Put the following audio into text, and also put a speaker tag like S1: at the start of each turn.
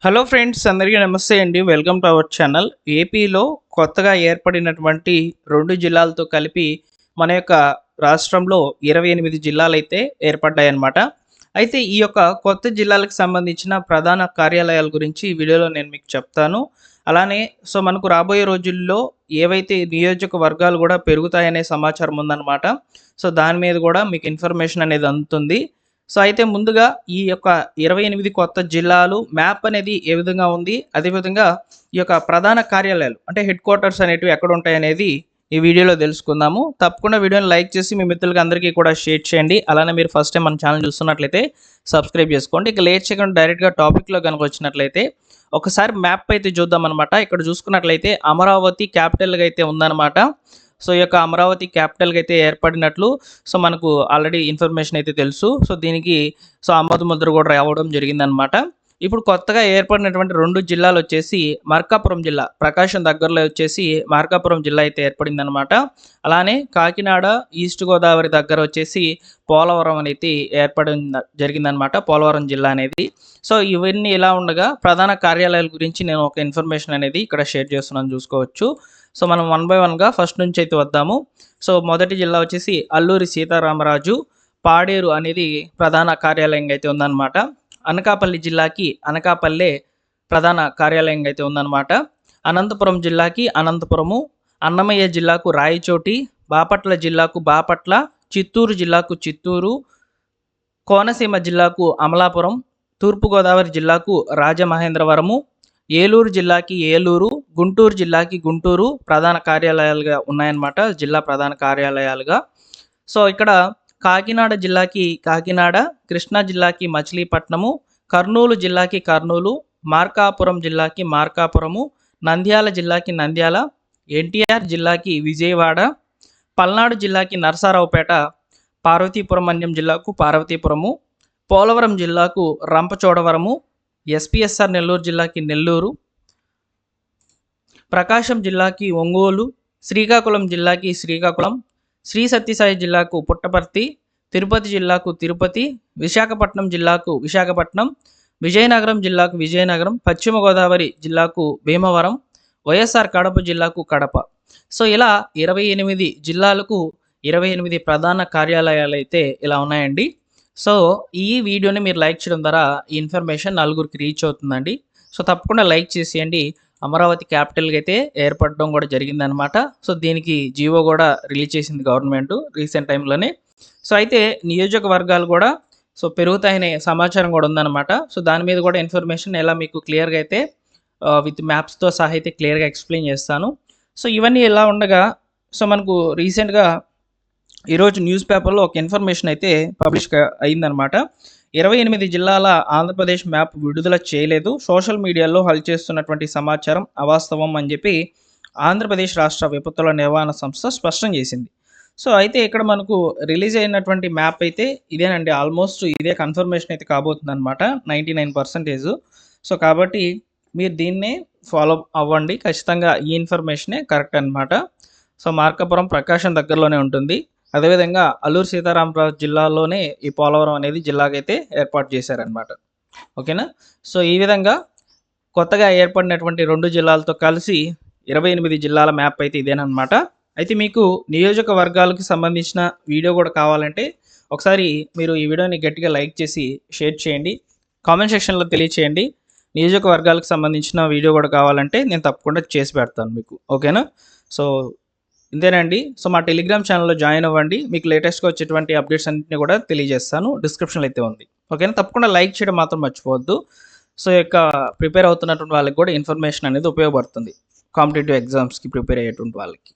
S1: Hello friends, అందరికీ నమస్తే అండి. Welcome to our channel. ఏపీలో కొత్తగా ఏర్పడినటువంటి 2 జిల్లాలతో కలిపి మన యొక్క రాష్ట్రంలో 28 జిల్లాలైతే ఏర్పడ్డాయన్నమాట. అయితే ఈ యొక్క కొత్త జిల్లాలకు సంబంధించిన ప్రధాన కార్యాలయాల గురించి ఈ వీడియోలో నేను మీకు చెప్తాను. అలానే మనకు రాబోయే రోజుల్లో ఏవైతే నియోజకవర్గాలు కూడా పెరుగుతాయనే సమాచారం ఉందన్నమాట. దాని మీద కూడా మీకు ఇన్ఫర్మేషన్ అనేది అందుతుంది. అయితే ముందుగా ఈ యొక్క 28 కొత్త జిల్లాలు మ్యాప్ అనేది ఏ విధంగా ఉంది, అదేవిధంగా ఈ యొక్క ప్రధాన కార్యాలయాలు అంటే హెడ్ క్వార్టర్స్ అనేటివి ఎక్కడ ఉంటాయనేది ఈ వీడియోలో తెలుసుకుందాము. తప్పకుండా వీడియోని లైక్ చేసి మీ మిత్రులకి అందరికీ కూడా షేర్ చేయండి. అలానే మీరు ఫస్ట్ టైం మన ఛానల్ చూస్తున్నట్లయితే సబ్స్క్రైబ్ చేసుకోండి. ఇక లేట్ చేయకుండా డైరెక్ట్గా టాపిక్లో కనుక వచ్చినట్లయితే ఒకసారి మ్యాప్ అయితే చూద్దామన్నమాట. ఇక్కడ చూసుకున్నట్లయితే అమరావతి క్యాపిటల్గా అయితే ఉందన్నమాట. ఈ యొక్క అమరావతి క్యాపిటల్గా అయితే ఏర్పడినట్లు మనకు ఆల్రెడీ ఇన్ఫర్మేషన్ అయితే తెలుసు. దీనికి ఆమోద ముద్ర కూడా రావడం జరిగిందనమాట. ఇప్పుడు కొత్తగా ఏర్పడినటువంటి 2 జిల్లాలు వచ్చేసి మార్కాపురం జిల్లా, ప్రకాశం దగ్గరలో వచ్చేసి మార్కాపురం జిల్లా అయితే ఏర్పడిందనమాట. అలానే కాకినాడ, ఈస్ట్ గోదావరి దగ్గర వచ్చేసి పోలవరం అనేది జరిగిందనమాట, పోలవరం జిల్లా అనేది. ఇవన్నీ ఇలా ఉండగా ప్రధాన కార్యాలయాల గురించి నేను ఒక ఇన్ఫర్మేషన్ అనేది ఇక్కడ షేర్ చేస్తున్నాను, చూసుకోవచ్చు. మనం 1 బై 1గా ఫస్ట్ నుంచి అయితే వద్దాము. మొదటి జిల్లా వచ్చేసి అల్లూరి సీతారామరాజు పాడేరు అనేది ప్రధాన కార్యాలయంగా అయితే ఉందన్నమాట. అనకాపల్లి జిల్లాకి అనకాపల్లె ప్రధాన కార్యాలయంగా అయితే ఉందన్నమాట. అనంతపురం జిల్లాకి అనంతపురము, అన్నమయ్య జిల్లాకు రాయచోటి, బాపట్ల జిల్లాకు బాపట్ల, చిత్తూరు జిల్లాకు చిత్తూరు, కోనసీమ జిల్లాకు అమలాపురం, తూర్పుగోదావరి జిల్లాకు రాజమహేంద్రవరము, ఏలూరు జిల్లాకి ఏలూరు, గుంటూరు జిల్లాకి గుంటూరు ప్రధాన కార్యాలయాలుగా ఉన్నాయన్నమాట, జిల్లా ప్రధాన కార్యాలయాలుగా. ఇక్కడ కాకినాడ జిల్లాకి కాకినాడ, కృష్ణా జిల్లాకి మచిలీపట్నము, కర్నూలు జిల్లాకి కర్నూలు, మార్కాపురం జిల్లాకి మార్కాపురము, నంద్యాల జిల్లాకి నంద్యాల, ఎన్టీఆర్ జిల్లాకి విజయవాడ, పల్నాడు జిల్లాకి నరసరావుపేట, పార్వతీపురం మన్యం జిల్లాకు పార్వతీపురము, పోలవరం జిల్లాకు రంపచోడవరము, ఎస్పీఎస్ఆర్ నెల్లూరు జిల్లాకి నెల్లూరు, ప్రకాశం జిల్లాకి ఒంగోలు, శ్రీకాకుళం జిల్లాకి శ్రీకాకుళం, శ్రీ సత్యసాయి జిల్లాకు పుట్టపర్తి, తిరుపతి జిల్లాకు తిరుపతి, విశాఖపట్నం జిల్లాకు విశాఖపట్నం, విజయనగరం జిల్లాకు విజయనగరం, పశ్చిమ గోదావరి జిల్లాకు భీమవరం, వైఎస్ఆర్ కడప జిల్లాకు కడప. ఇలా 28 జిల్లాలకు 28 ప్రధాన కార్యాలయాలు అయితే ఇలా ఉన్నాయండి. ఈ వీడియోని మీరు లైక్ చేయడం ద్వారా ఈ ఇన్ఫర్మేషన్ నలుగురికి రీచ్ అవుతుందండి. తప్పకుండా లైక్ చేసేయండి. అమరావతి క్యాపిటల్గా అయితే ఏర్పడడం కూడా జరిగిందనమాట. దీనికి జీవో కూడా రిలీజ్ చేసింది గవర్నమెంట్ రీసెంట్ టైంలోనే. అయితే నియోజకవర్గాలు కూడా పెరుగుతాయనే సమాచారం కూడా ఉందన్నమాట. దాని మీద కూడా ఇన్ఫర్మేషన్ ఎలా మీకు క్లియర్గా అయితే విత్ మ్యాప్స్తో సహా అయితే క్లియర్గా ఎక్స్ప్లెయిన్ చేస్తాను. ఇవన్నీ ఎలా ఉండగా మనకు రీసెంట్గా ఈరోజు న్యూస్ పేపర్లో ఒక ఇన్ఫర్మేషన్ అయితే పబ్లిష్ అయిందనమాట. 28 జిల్లాల ఆంధ్రప్రదేశ్ మ్యాప్ విడుదల చేయలేదు, సోషల్ మీడియాలో హల్ చేస్తున్నటువంటి సమాచారం అవాస్తవం అని చెప్పి ఆంధ్రప్రదేశ్ రాష్ట్ర విపత్తుల నిర్వహణ సంస్థ స్పష్టం చేసింది. అయితే ఇక్కడ మనకు రిలీజ్ అయినటువంటి మ్యాప్ అయితే ఇదేనండి, ఆల్మోస్ట్ ఇదే కన్ఫర్మేషన్ అయితే కాబోతుంది అనమాట, 99%. కాబట్టి మీరు దీన్నే ఫాలో అవ్వండి, ఖచ్చితంగా ఈ ఇన్ఫర్మేషనే కరెక్ట్ అనమాట. మార్కాపురం ప్రకాశం దగ్గరలోనే ఉంటుంది. అదేవిధంగా అల్లూరు సీతారామరాజు జిల్లాలోనే ఈ పోలవరం అనేది జిల్లాకైతే ఏర్పాటు చేశారనమాట. ఓకేనా. ఈ విధంగా కొత్తగా ఏర్పడినటువంటి 2 జిల్లాలతో కలిసి 28 జిల్లాల మ్యాప్ అయితే ఇదేనమాట. అయితే మీకు నియోజకవర్గాలకు సంబంధించిన వీడియో కూడా కావాలంటే ఒకసారి మీరు ఈ వీడియోని గట్టిగా లైక్ చేసి షేర్ చేయండి, కామెంట్ సెక్షన్లో తెలియచేయండి. నియోజకవర్గాలకు సంబంధించిన వీడియో కూడా కావాలంటే నేను తప్పకుండా చేసి పెడతాను మీకు. ఓకేనా. ఇంతేనండి. మా టెలిగ్రామ్ ఛానల్లో జాయిన్ అవ్వండి, మీకు లేటెస్ట్గా వచ్చేటువంటి అప్డేట్స్ అన్నింటినీ కూడా తెలియజేస్తాను, డిస్క్రిప్షన్లో అయితే ఉంది. ఓకేనా. తప్పకుండా లైక్ చేయడం మాత్రం మర్చిపోవద్దు. ప్రిపేర్ అవుతున్నటువంటి వాళ్ళకి కూడా ఇన్ఫర్మేషన్ అనేది ఉపయోగపడుతుంది, కాంపిటేటివ్ ఎగ్జామ్స్కి ప్రిపేర్ అయ్యేటువంటి వాళ్ళకి.